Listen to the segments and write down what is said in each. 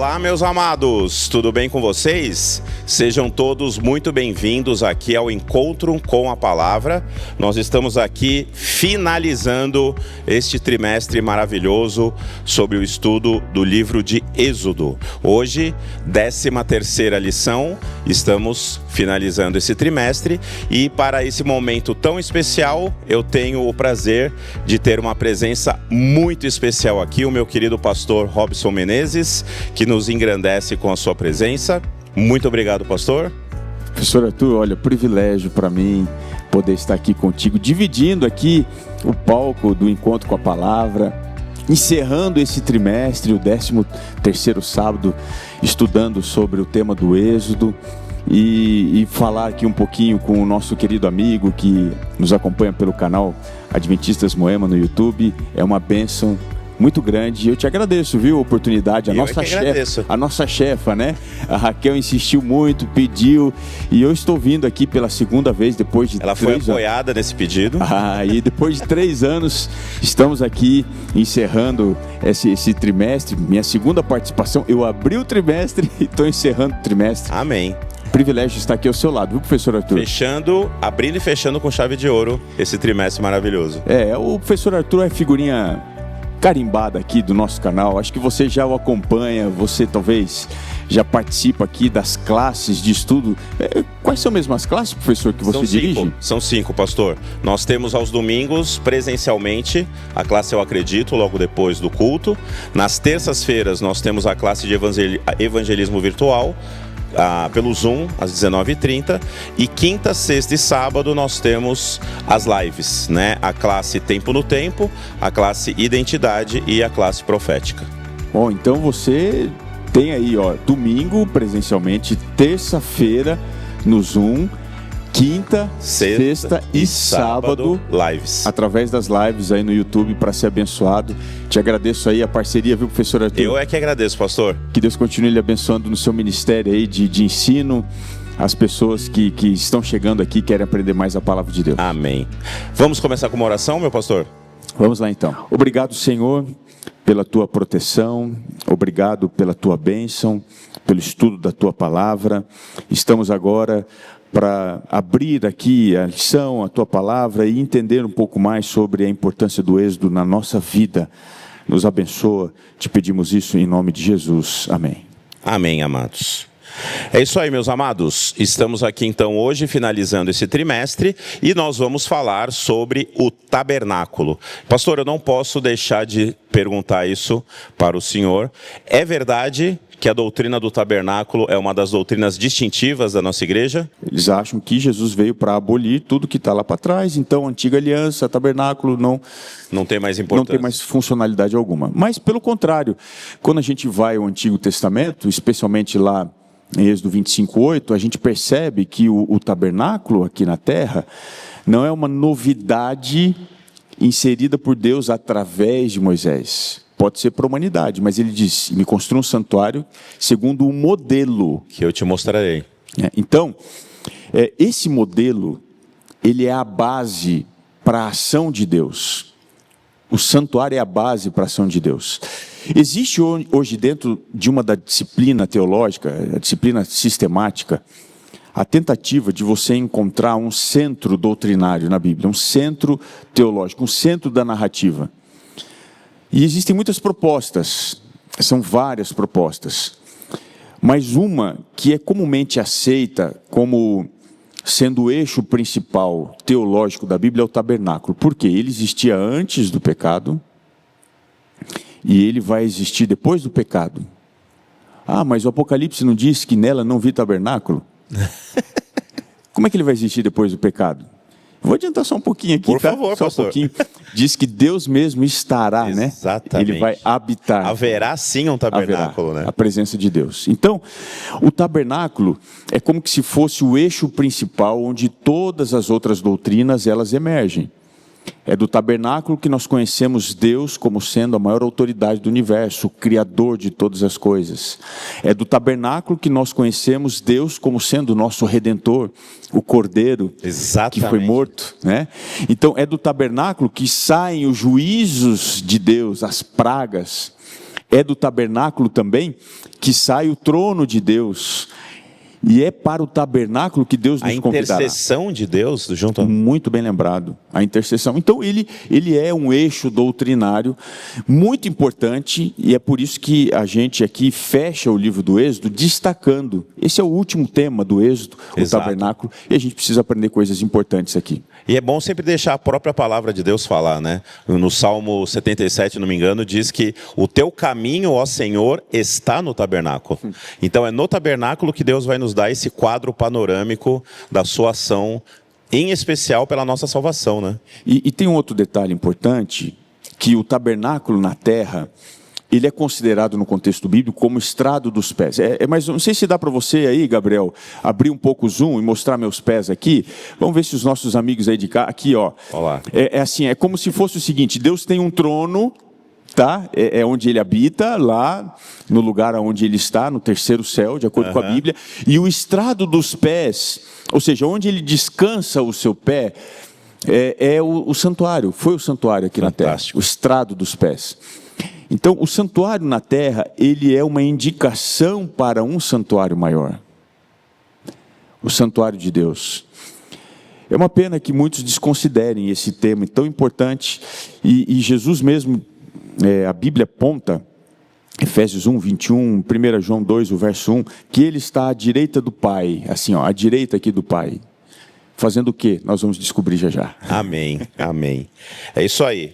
Olá, meus amados, tudo bem com vocês? Sejam todos muito bem-vindos aqui ao Encontro com a Palavra. Nós estamos aqui finalizando este trimestre maravilhoso sobre o estudo do livro de Êxodo. Hoje, 13ª lição, estamos finalizando esse trimestre e para esse momento tão especial, eu tenho o prazer de ter uma presença muito especial aqui, o meu querido pastor Robson Menezes, que nos engrandece com a sua presença. Muito obrigado, pastor. Professor Arthur, olha, privilégio para mim poder estar aqui contigo, dividindo aqui o palco do Encontro com a Palavra, encerrando esse trimestre, o 13º sábado, estudando sobre o tema do Êxodo e falar aqui um pouquinho com o nosso querido amigo que nos acompanha pelo canal Adventistas Moema no YouTube. É uma bênção muito grande, e eu te agradeço, viu, a oportunidade, a nossa chefa, né, a Raquel insistiu muito, pediu, e eu estou vindo aqui pela segunda vez, depois de 3 anos. Ela foi apoiada nesse pedido. E depois de 3 anos, estamos aqui encerrando esse trimestre, minha segunda participação, eu abri o trimestre e estou encerrando o trimestre. Amém. Privilégio estar aqui ao seu lado, viu, professor Arthur? Abrindo e fechando com chave de ouro esse trimestre maravilhoso. O professor Arthur é figurinha carimbada aqui do nosso canal, acho que você já o acompanha, você talvez já participa aqui das classes de estudo. Quais são mesmo as classes, professor, que você dirige? São 5, pastor. Nós temos aos domingos, presencialmente, a classe Eu Acredito, logo depois do culto. Nas terças-feiras nós temos a classe de evangelismo virtual, pelo Zoom, às 19h30, e quinta, sexta e sábado nós temos as lives, né? A classe Tempo no Tempo, a classe Identidade e a classe Profética. Bom, então você tem aí, domingo presencialmente, terça-feira no Zoom, quinta, sexta e sábado, lives. Através das lives aí no YouTube para ser abençoado. Te agradeço aí a parceria, viu, professor Arthur? Eu é que agradeço, pastor. Que Deus continue lhe abençoando no seu ministério aí de ensino, as pessoas que estão chegando aqui querem aprender mais a palavra de Deus. Amém. Vamos começar com uma oração, meu pastor? Vamos lá então. Obrigado, Senhor, pela tua proteção, obrigado pela tua bênção, pelo estudo da tua palavra. Estamos agora para abrir aqui a lição, a tua palavra e entender um pouco mais sobre a importância do Êxodo na nossa vida. Nos abençoa, te pedimos isso em nome de Jesus. Amém. Amém, amados. É isso aí, meus amados. Estamos aqui então hoje finalizando esse trimestre e nós vamos falar sobre o tabernáculo. Pastor, eu não posso deixar de perguntar isso para o senhor. É verdade que a doutrina do tabernáculo é uma das doutrinas distintivas da nossa igreja? Eles acham que Jesus veio para abolir tudo que está lá para trás, então antiga aliança, tabernáculo não tem mais importância. Não tem mais funcionalidade alguma. Mas pelo contrário, quando a gente vai ao Antigo Testamento, especialmente lá em Êxodo 25:8, a gente percebe que o tabernáculo aqui na terra não é uma novidade inserida por Deus através de Moisés. Pode ser para a humanidade, mas ele diz, me construa um santuário segundo um modelo. Que eu te mostrarei. Então, esse modelo, ele é a base para a ação de Deus. O santuário é a base para a ação de Deus. Existe hoje dentro de uma da disciplina teológica, a disciplina sistemática, a tentativa de você encontrar um centro doutrinário na Bíblia, um centro teológico, um centro da narrativa. E existem muitas propostas, são várias propostas, mas uma que é comumente aceita como sendo o eixo principal teológico da Bíblia é o tabernáculo. Por quê? Ele existia antes do pecado e ele vai existir depois do pecado. Mas o Apocalipse não diz que nela não vi tabernáculo? Como é que ele vai existir depois do pecado? Vou adiantar só um pouquinho aqui, por favor, só pastor. Um pouquinho. Diz que Deus mesmo estará, exatamente, né? Ele vai habitar. Haverá sim um tabernáculo, né? A presença de Deus. Então, o tabernáculo é como que se fosse o eixo principal onde todas as outras doutrinas elas emergem. É do tabernáculo que nós conhecemos Deus como sendo a maior autoridade do universo, o Criador de todas as coisas. É do tabernáculo que nós conhecemos Deus como sendo o nosso Redentor, o Cordeiro que foi morto, né? Então é do tabernáculo que saem os juízos de Deus, as pragas. É do tabernáculo também que sai o trono de Deus. E é para o tabernáculo que Deus nos convidará. A intercessão de Deus junto a... Muito bem lembrado, a intercessão. Então ele é um eixo doutrinário muito importante, e é por isso que a gente aqui fecha o livro do Êxodo destacando. Esse é o último tema do Êxodo, o tabernáculo, e a gente precisa aprender coisas importantes aqui. E é bom sempre deixar a própria palavra de Deus falar, né? No Salmo 77, se não me engano, diz que o teu caminho, ó Senhor, está no tabernáculo. Então é no tabernáculo que Deus vai nos dar esse quadro panorâmico da sua ação, em especial pela nossa salvação, né? E tem um outro detalhe importante, que o tabernáculo na terra, ele é considerado no contexto bíblico como estrado dos pés. Mas não sei se dá para você aí, Gabriel, abrir um pouco o zoom e mostrar meus pés aqui. Vamos ver se os nossos amigos aí de cá, aqui ó. Olá. É assim, é como se fosse o seguinte, Deus tem um trono, tá? É onde ele habita, lá no lugar onde ele está, no terceiro céu, de acordo com a Bíblia. E o estrado dos pés, ou seja, onde ele descansa o seu pé, é o santuário. Foi o santuário aqui na terra, o estrado dos pés. Então, o santuário na terra, ele é uma indicação para um santuário maior. O santuário de Deus. É uma pena que muitos desconsiderem esse tema tão importante. E Jesus mesmo, a Bíblia aponta, Efésios 1, 21, 1 João 2, o verso 1, que ele está à direita do Pai, assim, ó, à direita aqui do Pai. Fazendo o quê? Nós vamos descobrir já já. Amém, amém. É isso aí.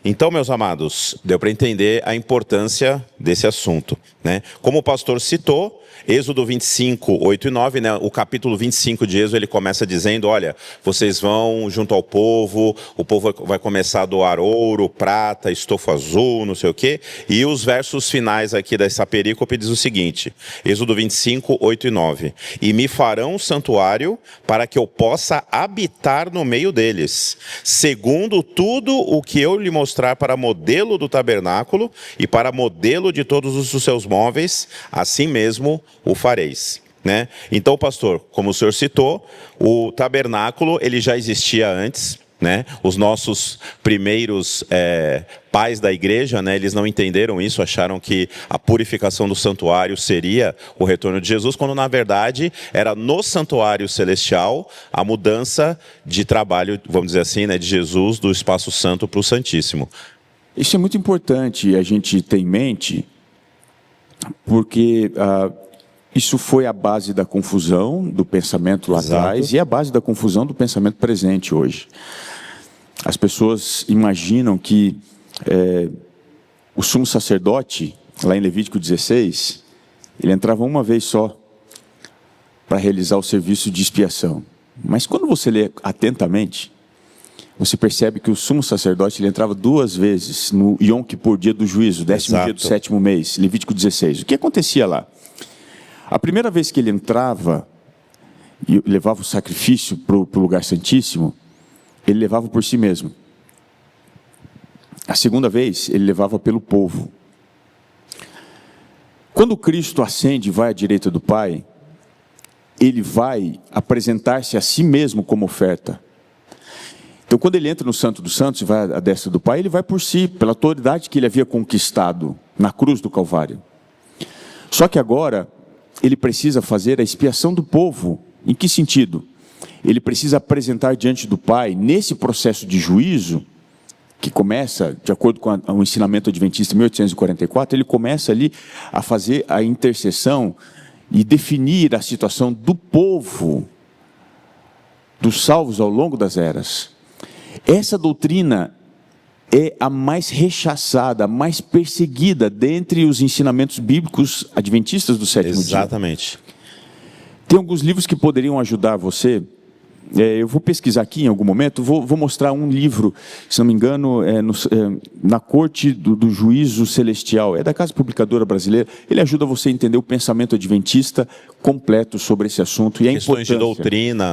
Então, meus amados, deu para entender a importância desse assunto, né? Como o pastor citou, Êxodo 25, 8 e 9, né? O capítulo 25 de Êxodo, ele começa dizendo, olha, vocês vão junto ao povo, o povo vai começar a doar ouro, prata, estofo azul, não sei o quê, e os versos finais aqui dessa perícope diz o seguinte, Êxodo 25, 8 e 9, e me farão um santuário para que eu possa habitar no meio deles, segundo tudo o que eu lhe mostrar para modelo do tabernáculo e para modelo de todos os seus móveis, assim mesmo o fareis, né? Então, pastor, como o senhor citou, o tabernáculo ele já existia antes, né? Os nossos primeiros pais da igreja, né? Eles não entenderam isso, acharam que a purificação do santuário seria o retorno de Jesus, quando na verdade era no santuário celestial a mudança de trabalho, vamos dizer assim, né? De Jesus do espaço santo para o santíssimo. Isso é muito importante a gente ter em mente, porque isso foi a base da confusão do pensamento lá atrás e a base da confusão do pensamento presente hoje. As pessoas imaginam que o sumo sacerdote, lá em Levítico 16, ele entrava uma vez só para realizar o serviço de expiação. Mas quando você lê atentamente, você percebe que o sumo sacerdote ele entrava 2 vezes no Yom Kippur, dia do juízo, 10º dia do 7º mês, Levítico 16. O que acontecia lá? A primeira vez que ele entrava e levava o sacrifício para o lugar santíssimo, ele levava por si mesmo. A segunda vez, ele levava pelo povo. Quando Cristo ascende e vai à direita do Pai, ele vai apresentar-se a si mesmo como oferta. Então, quando ele entra no Santo dos Santos e vai à destra do Pai, ele vai por si, pela autoridade que ele havia conquistado na cruz do Calvário. Só que agora, ele precisa fazer a expiação do povo. Em que sentido? Ele precisa apresentar diante do Pai, nesse processo de juízo, que começa, de acordo com o ensinamento adventista em 1844, ele começa ali a fazer a intercessão e definir a situação do povo, dos salvos ao longo das eras. Essa doutrina é a mais rechaçada, a mais perseguida dentre os ensinamentos bíblicos adventistas do sétimo dia. Exatamente. Tem alguns livros que poderiam ajudar você. Eu vou pesquisar aqui em algum momento, vou mostrar um livro, se não me engano, na Corte do Juízo Celestial, é da Casa Publicadora Brasileira. Ele ajuda você a entender o pensamento adventista completo sobre esse assunto e a importância.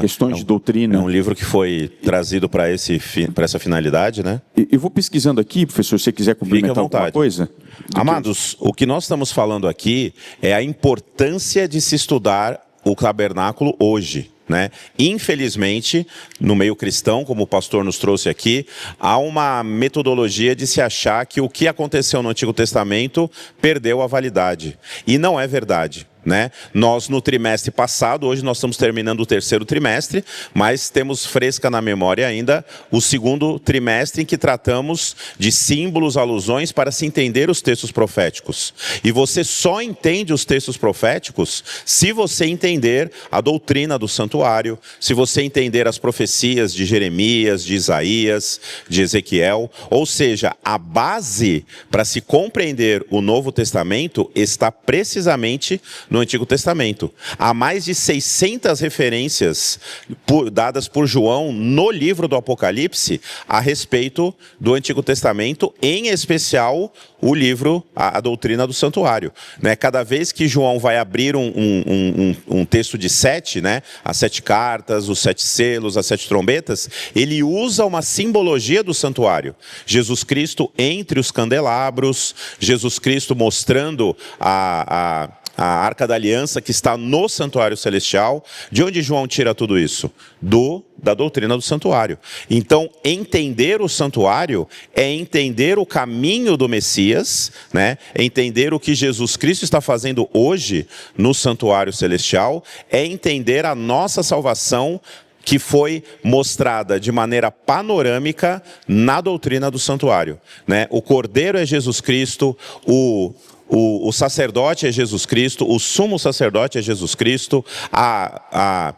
Questões de doutrina. É um livro que foi trazido para essa finalidade, né? Eu vou pesquisando aqui, professor, se você quiser complementar alguma coisa. Amados, o que nós estamos falando aqui é a importância de se estudar o tabernáculo hoje. né? Infelizmente, no meio cristão, como o pastor nos trouxe aqui, há uma metodologia de se achar que o que aconteceu no Antigo Testamento perdeu a validade. E não é verdade. Né? Nós no trimestre passado, hoje nós estamos terminando o terceiro trimestre, mas temos fresca na memória ainda o segundo trimestre em que tratamos de símbolos, alusões para se entender os textos proféticos. E você só entende os textos proféticos se você entender a doutrina do santuário, se você entender as profecias de Jeremias, de Isaías, de Ezequiel, ou seja, a base para se compreender o Novo Testamento está precisamente no Antigo Testamento. Há mais de 600 referências dadas por João no livro do Apocalipse a respeito do Antigo Testamento, em especial o livro, a doutrina do santuário. Né? Cada vez que João vai abrir um texto de 7, né? As 7 cartas, os 7 selos, as 7 trombetas, ele usa uma simbologia do santuário. Jesus Cristo entre os candelabros, Jesus Cristo mostrando a Arca da Aliança que está no santuário celestial. De onde João tira tudo isso? Da doutrina do santuário. Então, entender o santuário é entender o caminho do Messias, né? É entender o que Jesus Cristo está fazendo hoje no santuário celestial, é entender a nossa salvação que foi mostrada de maneira panorâmica na doutrina do santuário, né? O Cordeiro é Jesus Cristo, o sacerdote é Jesus Cristo, o sumo sacerdote é Jesus Cristo, a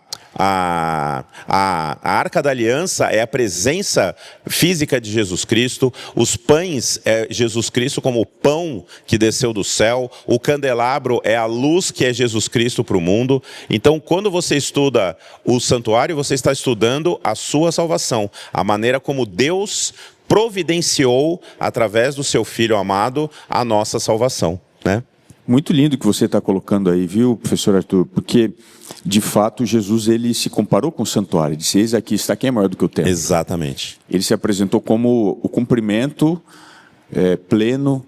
Arca da Aliança é a presença física de Jesus Cristo, os pães é Jesus Cristo como o pão que desceu do céu, o candelabro é a luz que é Jesus Cristo para o mundo. Então, quando você estuda o santuário, você está estudando a sua salvação, a maneira como Deus providenciou, através do seu Filho amado, a nossa salvação, né? Muito lindo o que você está colocando aí, viu, professor Arthur? Porque, de fato, Jesus ele se comparou com o santuário. Ele disse, eis aqui está quem é maior do que o templo. Exatamente. Ele se apresentou como o cumprimento pleno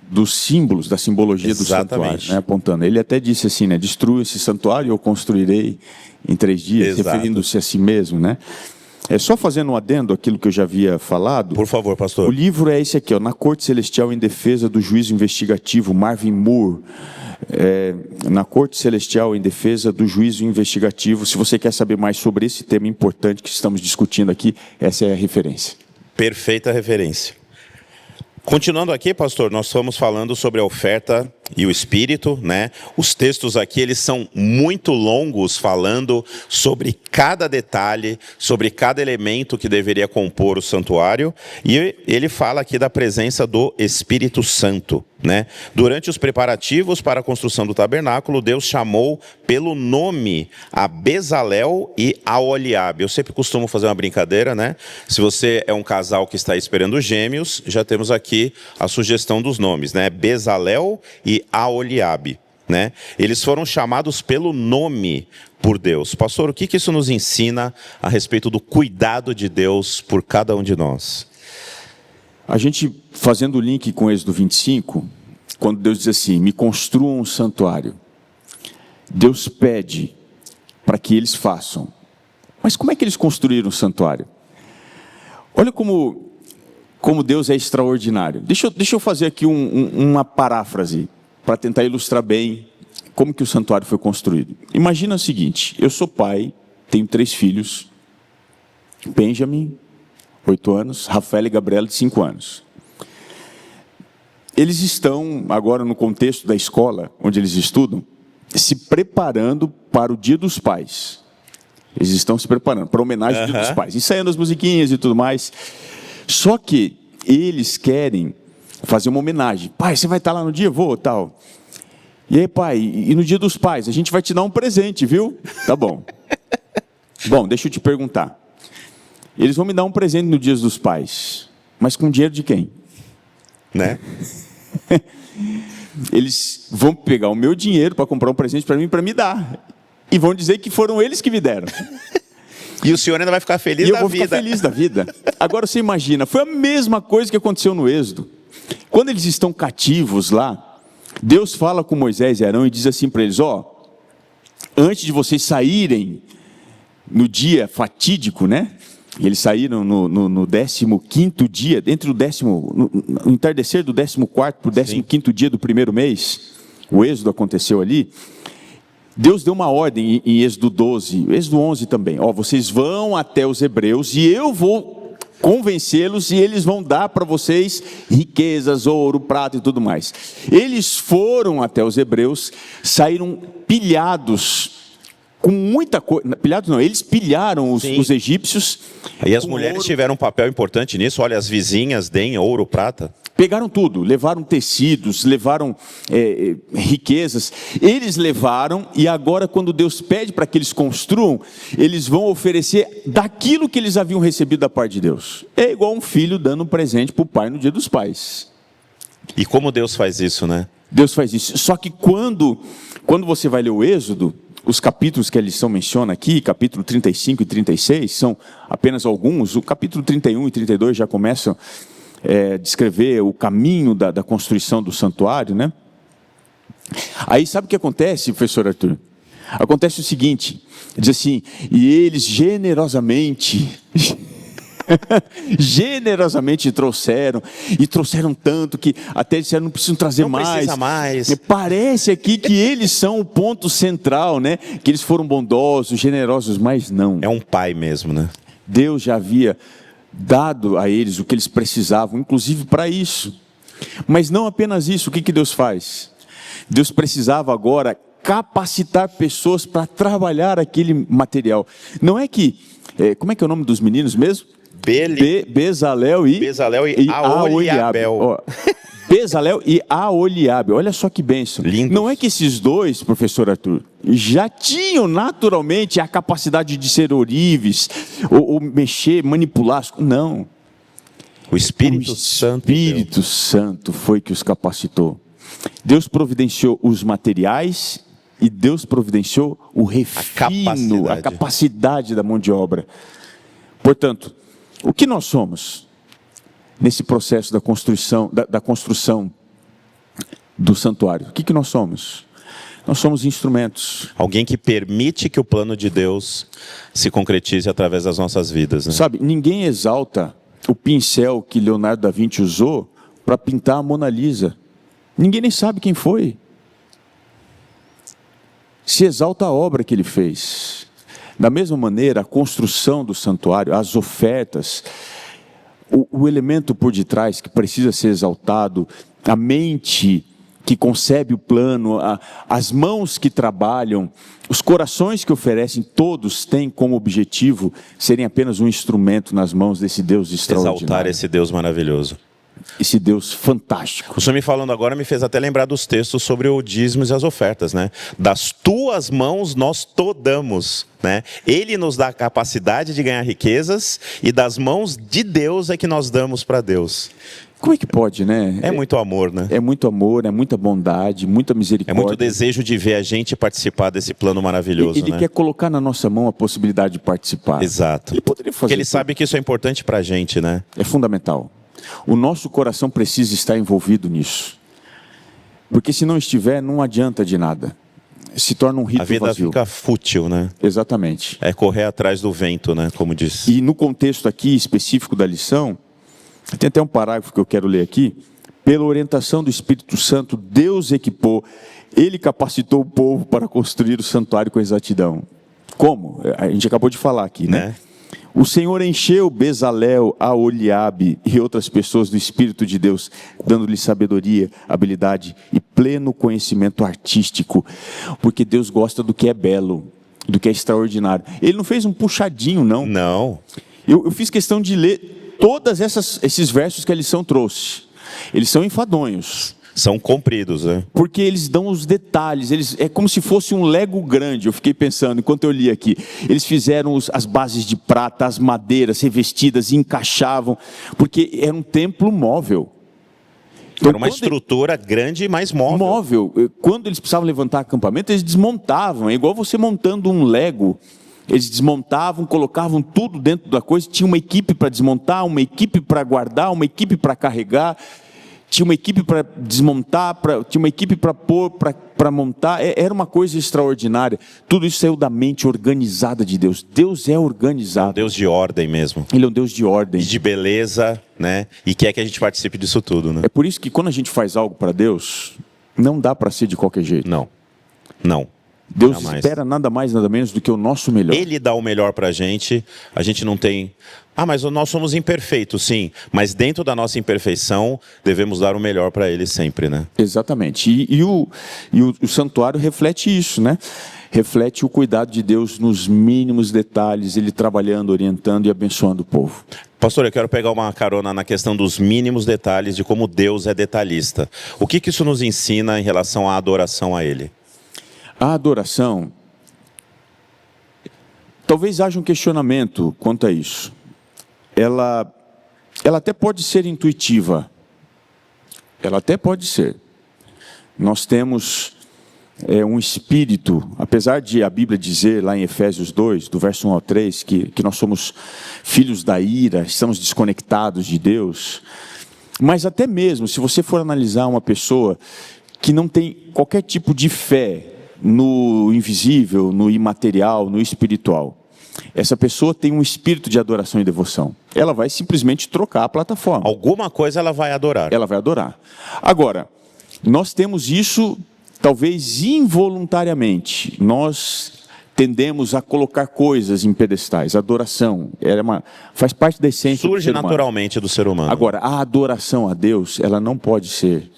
dos símbolos, da simbologia do santuário, né? Apontando. Ele até disse assim, né? Destrua esse santuário e eu construirei em 3 dias, referindo-se a si mesmo, né? Só fazendo um adendo àquilo que eu já havia falado. Por favor, pastor. O livro é esse aqui, ó, Na Corte Celestial em Defesa do Juízo Investigativo, Marvin Moore. Na Corte Celestial em Defesa do Juízo Investigativo. Se você quer saber mais sobre esse tema importante que estamos discutindo aqui, essa é a referência. Perfeita referência. Continuando aqui, pastor, nós estamos falando sobre a oferta e o espírito, né? Os textos aqui, eles são muito longos, falando sobre cada detalhe, sobre cada elemento que deveria compor o santuário, e ele fala aqui da presença do Espírito Santo, né? Durante os preparativos para a construção do tabernáculo, Deus chamou pelo nome a Bezalel e a Oliabe. Eu sempre costumo fazer uma brincadeira, né? Se você é um casal que está esperando gêmeos, já temos aqui a sugestão dos nomes, né? Bezalel e Aholiabe, né? Eles foram chamados pelo nome por Deus. Pastor, o que isso nos ensina a respeito do cuidado de Deus por cada um de nós? A gente, fazendo o link com Êxodo 25, quando Deus diz assim, me construam um santuário, Deus pede para que eles façam. Mas como é que eles construíram um santuário? Olha como Deus é extraordinário. Deixa eu fazer aqui uma paráfrase, para tentar ilustrar bem como que o santuário foi construído. Imagina o seguinte, eu sou pai, tenho 3 filhos, Benjamin, 8 anos, Rafael e Gabriela, de 5 anos. Eles estão, agora no contexto da escola, onde eles estudam, se preparando para o Dia dos Pais. Eles estão se preparando para a homenagem ao Dia dos Pais, ensaiando as musiquinhas e tudo mais. Só que eles querem fazer uma homenagem. Pai, você vai estar lá no dia? Vou, tal. E aí, pai, e no Dia dos Pais? A gente vai te dar um presente, viu? Tá bom. Bom, deixa eu te perguntar. Eles vão me dar um presente no Dia dos Pais, mas com dinheiro de quem? Né? Eles vão pegar o meu dinheiro para comprar um presente para mim, para me dar. E vão dizer que foram eles que me deram. E o senhor ainda vai ficar feliz da vida. E eu vou ficar feliz da vida. Agora você imagina, foi a mesma coisa que aconteceu no Êxodo. Quando eles estão cativos lá, Deus fala com Moisés e Arão e diz assim para eles, antes de vocês saírem no dia fatídico, né? Eles saíram no 15º dia, no entardecer do 14º para o 15º dia do primeiro mês, o êxodo aconteceu ali. Deus deu uma ordem em Êxodo 12, Êxodo 11 também. Vocês vão até os hebreus e eu vou convencê-los e eles vão dar para vocês riquezas, ouro, prata e tudo mais. Eles foram até os hebreus, saíram pilhados com muita coisa. Pilhados não, eles pilharam os egípcios. E as mulheres tiveram um papel importante nisso. Olha, as vizinhas deem ouro, prata. Pegaram tudo, levaram tecidos, levaram riquezas. Eles levaram e agora quando Deus pede para que eles construam, eles vão oferecer daquilo que eles haviam recebido da parte de Deus. É igual um filho dando um presente para o pai no dia dos pais. E como Deus faz isso, né? Deus faz isso. Só que quando você vai ler o Êxodo, os capítulos que a lição menciona aqui, capítulo 35 e 36, são apenas alguns. O capítulo 31 e 32 já começam descrever o caminho da construção do santuário, né? Aí sabe o que acontece, professor Arthur? Acontece o seguinte, diz assim, e eles generosamente trouxeram tanto que até disseram, não precisam trazer mais. Não precisa mais. Parece aqui que eles são o ponto central, né? Que eles foram bondosos, generosos, mas não. É um pai mesmo, né? Deus já havia dado a eles o que eles precisavam, inclusive para isso. Mas não apenas isso, o que Deus faz? Deus precisava agora capacitar pessoas para trabalhar aquele material. Não é que, como é que é o nome dos meninos mesmo? Bezalel e Aholiabe. Bezalel e Aholiabe, olha só que bênção. Lindos. Não é que esses dois, professor Arthur, já tinham naturalmente a capacidade de ser ourives, ou mexer, manipular, não. O Espírito Santo foi que os capacitou. Deus providenciou os materiais e Deus providenciou o refino, a capacidade da mão de obra. Portanto, o que nós somos nesse processo da construção do santuário? O que nós somos? Nós somos instrumentos. Alguém que permite que o plano de Deus se concretize através das nossas vidas, né? Sabe, ninguém exalta o pincel que Leonardo da Vinci usou para pintar a Mona Lisa. Ninguém nem sabe quem foi. Se exalta a obra que ele fez. Da mesma maneira, a construção do santuário, as ofertas, o elemento por detrás que precisa ser exaltado, a mente que concebe o plano, as mãos que trabalham, os corações que oferecem, todos têm como objetivo serem apenas um instrumento nas mãos desse Deus extraordinário. Exaltar esse Deus maravilhoso. Esse Deus fantástico. O senhor me falando agora me fez até lembrar dos textos sobre o dízimos e as ofertas, né? Das tuas mãos nós todamos, né? Ele nos dá a capacidade de ganhar riquezas e das mãos de Deus é que nós damos para Deus. Como é que pode, né? É muito amor, né? É muito amor, é muita bondade, muita misericórdia. É muito desejo de ver a gente participar desse plano maravilhoso, Ele quer colocar na nossa mão a possibilidade de participar. Exato. Ele poderia fazer. Porque ele sabe que isso é importante para a gente, né? É fundamental. O nosso coração precisa estar envolvido nisso. Porque se não estiver, não adianta de nada. Se torna um rito vazio. A vida fica fútil, né? Exatamente. É correr atrás do vento, né? Como disse. E no contexto aqui específico da lição, tem até um parágrafo que eu quero ler aqui. Pela orientação do Espírito Santo, Deus equipou, Ele capacitou o povo para construir o santuário com exatidão. Como? A gente acabou de falar aqui, né? O Senhor encheu Bezalel, Aholiabe e outras pessoas do Espírito de Deus, dando-lhe sabedoria, habilidade e pleno conhecimento artístico, porque Deus gosta do que é belo, do que é extraordinário. Ele não fez um puxadinho, não. Não. Eu fiz questão de ler todos esses versos que a lição trouxe. Eles são enfadonhos. São compridos, né? Porque eles dão os detalhes, é como se fosse um Lego grande, eu fiquei pensando, enquanto eu li aqui. Eles fizeram as bases de prata, as madeiras revestidas, encaixavam, porque era um templo móvel. Então, era uma estrutura grande, mas móvel. Quando eles precisavam levantar acampamento, eles desmontavam, é igual você montando um Lego. Eles desmontavam, colocavam tudo dentro da coisa, tinha uma equipe para desmontar, uma equipe para guardar, uma equipe para carregar. tinha uma equipe para desmontar, tinha uma equipe para pôr, para montar, era uma coisa extraordinária. Tudo isso saiu da mente organizada de Deus. Deus é organizado. Deus de ordem mesmo. Ele é um Deus de ordem. E de beleza, né? E quer que a gente participe disso tudo, né? É por isso que quando a gente faz algo para Deus, não dá para ser de qualquer jeito. Não. Deus Jamais. espera nada mais, nada menos do que o nosso melhor. Ele dá o melhor para a gente não tem... mas nós somos imperfeitos, sim. Mas dentro da nossa imperfeição, devemos dar o melhor para Ele sempre, né? Exatamente. E o santuário reflete isso, né? Reflete o cuidado de Deus nos mínimos detalhes, Ele trabalhando, orientando e abençoando o povo. Pastor, eu quero pegar uma carona na questão dos mínimos detalhes de como Deus é detalhista. O que isso nos ensina em relação à adoração a Ele? A adoração, talvez haja um questionamento quanto a isso. Ela até pode ser intuitiva. Ela até pode ser. Nós temos um espírito, apesar de a Bíblia dizer lá em Efésios 2, do verso 1 ao 3, que nós somos filhos da ira, estamos desconectados de Deus. Mas até mesmo, se você for analisar uma pessoa que não tem qualquer tipo de fé no invisível, no imaterial, no espiritual, essa pessoa tem um espírito de adoração e devoção. Ela vai simplesmente trocar a plataforma. Alguma coisa ela vai adorar. Ela vai adorar. Agora, nós temos isso, talvez involuntariamente. Nós tendemos a colocar coisas em pedestais. Adoração faz parte da essência do ser humano. Surge naturalmente do ser humano. Agora, a adoração a Deus, ela não pode ser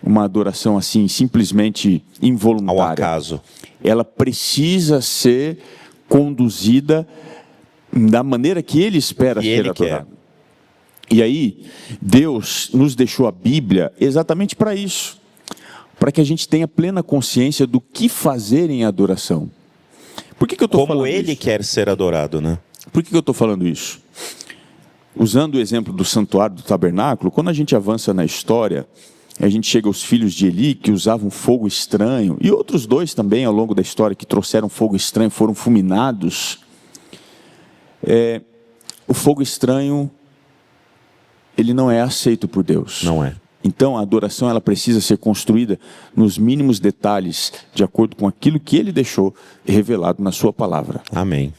uma adoração assim, simplesmente involuntária. Ao acaso. Ela precisa ser conduzida da maneira que Ele espera ser adorada. E aí, Deus nos deixou a Bíblia exatamente para isso. Para que a gente tenha plena consciência do que fazer em adoração. Por que eu estou falando isso? Como Ele quer ser adorado, né? Por que eu estou falando isso? Usando o exemplo do santuário do tabernáculo, quando a gente avança na história, a gente chega aos filhos de Eli, que usavam fogo estranho, e outros dois também ao longo da história que trouxeram fogo estranho, foram fulminados. O fogo estranho, ele não é aceito por Deus. Não é. Então a adoração ela precisa ser construída nos mínimos detalhes, de acordo com aquilo que Ele deixou revelado na sua palavra. Amém.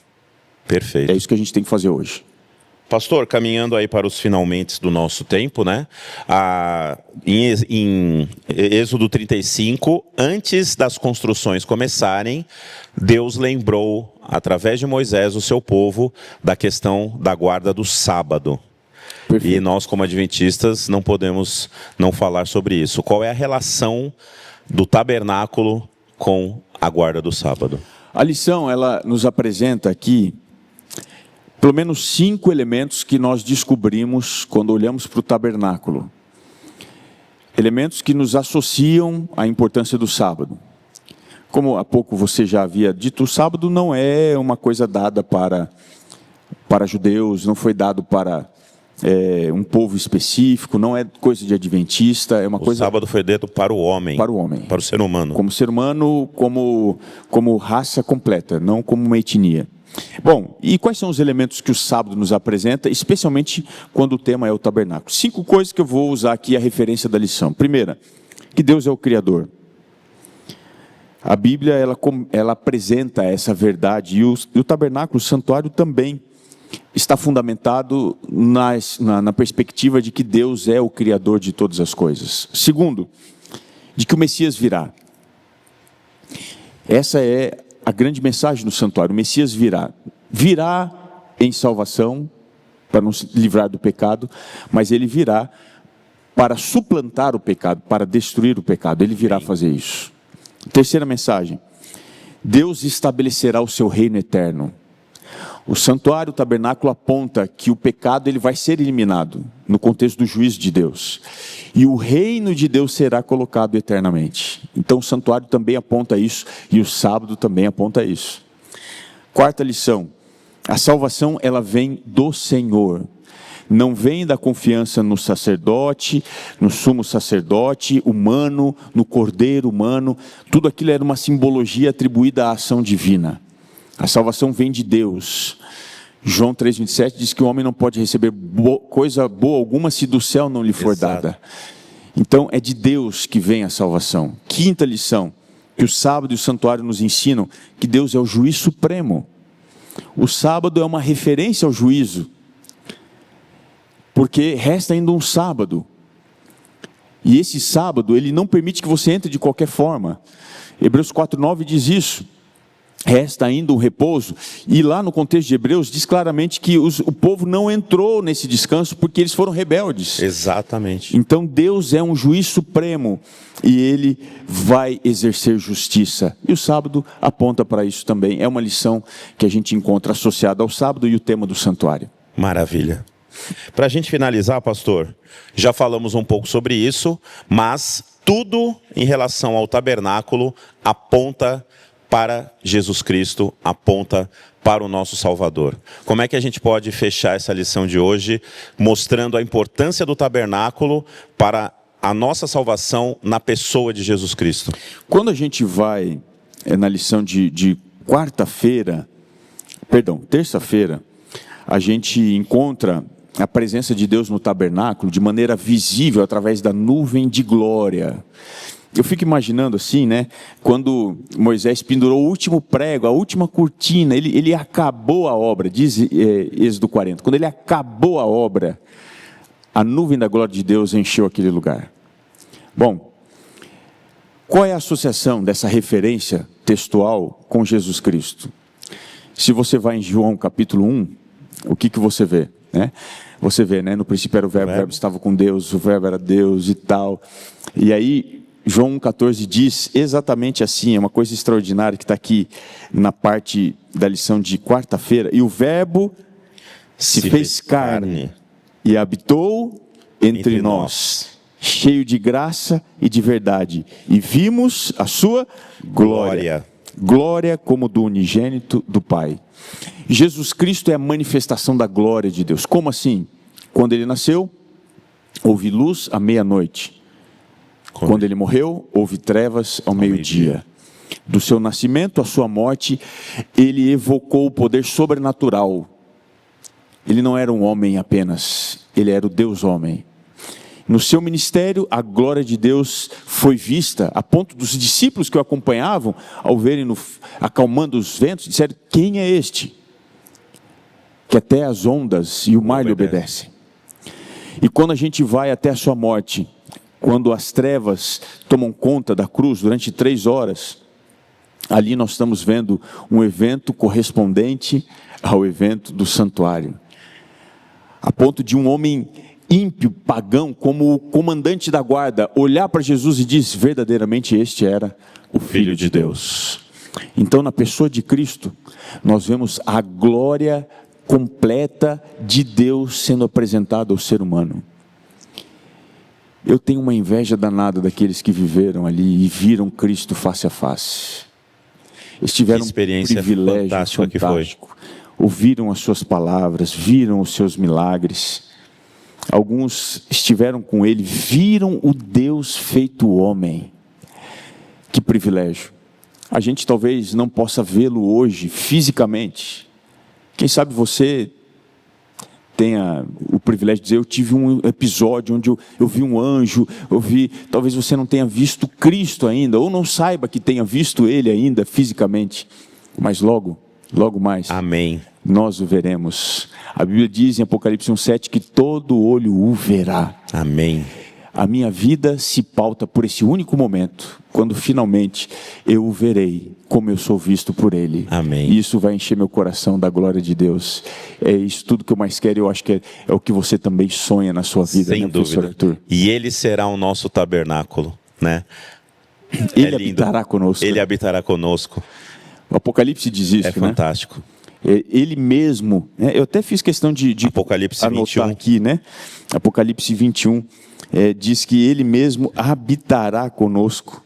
Perfeito. É isso que a gente tem que fazer hoje. Pastor, caminhando aí para os finalmente do nosso tempo, né? Em Êxodo 35, antes das construções começarem, Deus lembrou, através de Moisés, o seu povo, da questão da guarda do sábado. Perfeito. E nós, como adventistas, não podemos não falar sobre isso. Qual é a relação do tabernáculo com a guarda do sábado? A lição, ela nos apresenta aqui pelo menos 5 elementos que nós descobrimos quando olhamos para o tabernáculo. Elementos que nos associam à importância do sábado. Como há pouco você já havia dito, o sábado não é uma coisa dada para judeus, não foi dado para um povo específico, não é coisa de adventista, é uma coisa... O sábado foi dado para o homem. Para o homem. Para o ser humano. Como ser humano, como raça completa, não como uma etnia. Bom, e quais são os elementos que o sábado nos apresenta, especialmente quando o tema é o tabernáculo? 5 coisas que eu vou usar aqui a referência da lição. Primeira, que Deus é o Criador. A Bíblia, ela apresenta essa verdade, e o tabernáculo, o santuário também está fundamentado na perspectiva de que Deus é o Criador de todas as coisas. Segundo, de que o Messias virá. Essa é a grande mensagem do santuário: o Messias virá. Virá em salvação, para nos livrar do pecado, mas Ele virá para suplantar o pecado, para destruir o pecado. Ele virá fazer isso. Terceira mensagem: Deus estabelecerá o seu reino eterno. O santuário, o tabernáculo aponta que o pecado ele vai ser eliminado no contexto do juízo de Deus. E o reino de Deus será colocado eternamente. Então o santuário também aponta isso e o sábado também aponta isso. Quarta lição: a salvação ela vem do Senhor. Não vem da confiança no sacerdote, no sumo sacerdote humano, no cordeiro humano. Tudo aquilo era uma simbologia atribuída à ação divina. A salvação vem de Deus. João 3,27 diz que o homem não pode receber coisa boa alguma se do céu não lhe for dada. Então é de Deus que vem a salvação. Quinta lição, que o sábado e o santuário nos ensinam, que Deus é o juiz supremo. O sábado é uma referência ao juízo, porque resta ainda um sábado. E esse sábado, ele não permite que você entre de qualquer forma. Hebreus 4:9 diz isso. Resta ainda um repouso. E lá no contexto de Hebreus, diz claramente que o povo não entrou nesse descanso porque eles foram rebeldes. Exatamente. Então Deus é um juiz supremo e Ele vai exercer justiça. E o sábado aponta para isso também. É uma lição que a gente encontra associada ao sábado e o tema do santuário. Maravilha. Para a gente finalizar, pastor, já falamos um pouco sobre isso, mas tudo em relação ao tabernáculo aponta para Jesus Cristo, aponta para o nosso Salvador. Como é que a gente pode fechar essa lição de hoje, mostrando a importância do tabernáculo para a nossa salvação na pessoa de Jesus Cristo? Quando a gente vai na lição de terça-feira, a gente encontra a presença de Deus no tabernáculo de maneira visível através da nuvem de glória. Eu fico imaginando assim, né? Quando Moisés pendurou o último prego, a última cortina, ele acabou a obra, diz Êxodo 40. Quando ele acabou a obra, a nuvem da glória de Deus encheu aquele lugar. Bom, qual é a associação dessa referência textual com Jesus Cristo? Se você vai em João capítulo 1, o que você vê? Né? Você vê, né? No princípio era o verbo estava com Deus, o verbo era Deus e tal. E aí, João 1,14 diz exatamente assim, é uma coisa extraordinária que está aqui na parte da lição de quarta-feira. E o verbo se fez carne e habitou entre nós, cheio de graça e de verdade. E vimos a sua glória. Glória como do unigênito do Pai. Jesus Cristo é a manifestação da glória de Deus. Como assim? Quando ele nasceu, houve luz à meia-noite. Quando ele morreu, houve trevas ao meio-dia. Do seu nascimento à sua morte, ele evocou o poder sobrenatural. Ele não era um homem apenas, ele era o Deus-homem. No seu ministério, a glória de Deus foi vista, a ponto dos discípulos que o acompanhavam, ao verem acalmando os ventos, disseram: quem é este? Que até as ondas e o mar lhe obedecem. E quando a gente vai até a sua morte, quando as trevas tomam conta da cruz durante 3 horas, ali nós estamos vendo um evento correspondente ao evento do santuário. A ponto de um homem ímpio, pagão, como o comandante da guarda, olhar para Jesus e diz: verdadeiramente este era o Filho de Deus. Então, na pessoa de Cristo, nós vemos a glória completa de Deus sendo apresentada ao ser humano. Eu tenho uma inveja danada daqueles que viveram ali e viram Cristo face a face. Eles tiveram um privilégio fantástico. Ouviram as suas palavras, viram os seus milagres. Alguns estiveram com ele, viram o Deus feito homem. Que privilégio. A gente talvez não possa vê-lo hoje fisicamente. Quem sabe você tenha o privilégio de dizer: eu tive um episódio onde eu vi um anjo, talvez você não tenha visto Cristo ainda, ou não saiba que tenha visto Ele ainda fisicamente, mas logo mais, amém, nós o veremos. A Bíblia diz em Apocalipse 1,7 que todo olho o verá. Amém. A minha vida se pauta por esse único momento, quando finalmente eu o verei como eu sou visto por Ele. Amém. E isso vai encher meu coração da glória de Deus. É isso tudo que eu mais quero, e eu acho que é o que você também sonha na sua vida, sem né, dúvida. professor Arthur? E Ele será o nosso tabernáculo, né? Ele habitará conosco. Ele habitará conosco. O Apocalipse diz isso, né? Fantástico. Ele mesmo, né? Eu até fiz questão de Apocalipse anotar 21. aqui, né? Apocalipse 21. Diz que Ele mesmo habitará conosco,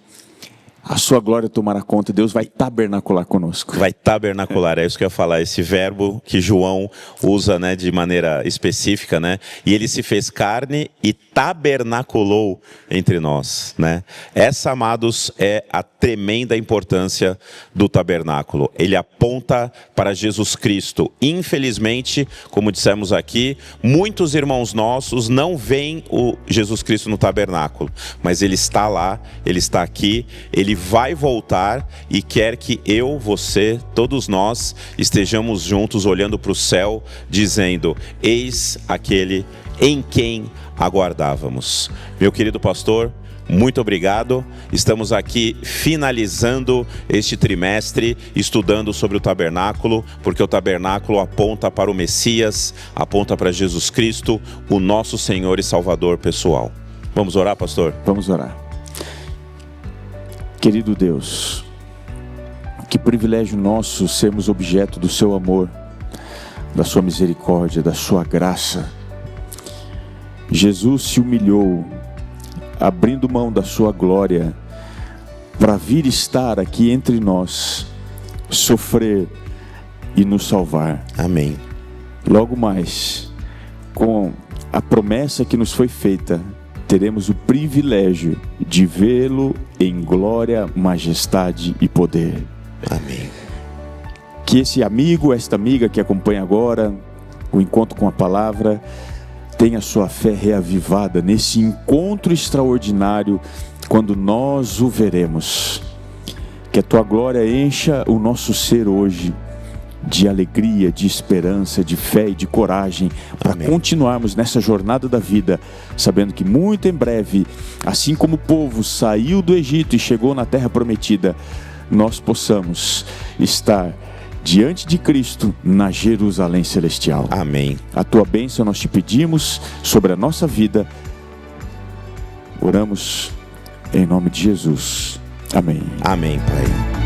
a sua glória tomará conta, Deus vai tabernacular conosco. Vai tabernacular, é isso que eu ia falar, esse verbo que João usa, né, de maneira específica, né? E Ele se fez carne e tabernaculou entre nós, né? Essa, amados, é a tremenda importância do tabernáculo. Ele aponta para Jesus Cristo. Infelizmente, como dissemos aqui, muitos irmãos nossos não veem o Jesus Cristo no tabernáculo, mas ele está lá, ele está aqui, ele vai voltar e quer que eu, você, todos nós estejamos juntos olhando para o céu, dizendo: eis aquele em quem aguardávamos. Meu querido pastor, muito obrigado. Estamos aqui finalizando este trimestre, estudando sobre o tabernáculo, porque o tabernáculo aponta para o Messias, aponta para Jesus Cristo, o nosso Senhor e Salvador pessoal. Vamos orar, pastor? Vamos orar. Querido Deus, que privilégio nosso sermos objeto do seu amor, da sua misericórdia, da sua graça. Jesus se humilhou, abrindo mão da sua glória, para vir estar aqui entre nós, sofrer e nos salvar. Amém. Logo mais, com a promessa que nos foi feita, teremos o privilégio de vê-lo em glória, majestade e poder. Amém. Que esse amigo, esta amiga que acompanha agora o encontro com a palavra, tenha sua fé reavivada nesse encontro extraordinário quando nós o veremos. Que a tua glória encha o nosso ser hoje de alegria, de esperança, de fé e de coragem para continuarmos nessa jornada da vida, sabendo que muito em breve, assim como o povo saiu do Egito e chegou na terra prometida, nós possamos estar diante de Cristo na Jerusalém celestial. Amém. A tua bênção nós te pedimos sobre a nossa vida. Oramos em nome de Jesus. Amém. Amém, Pai.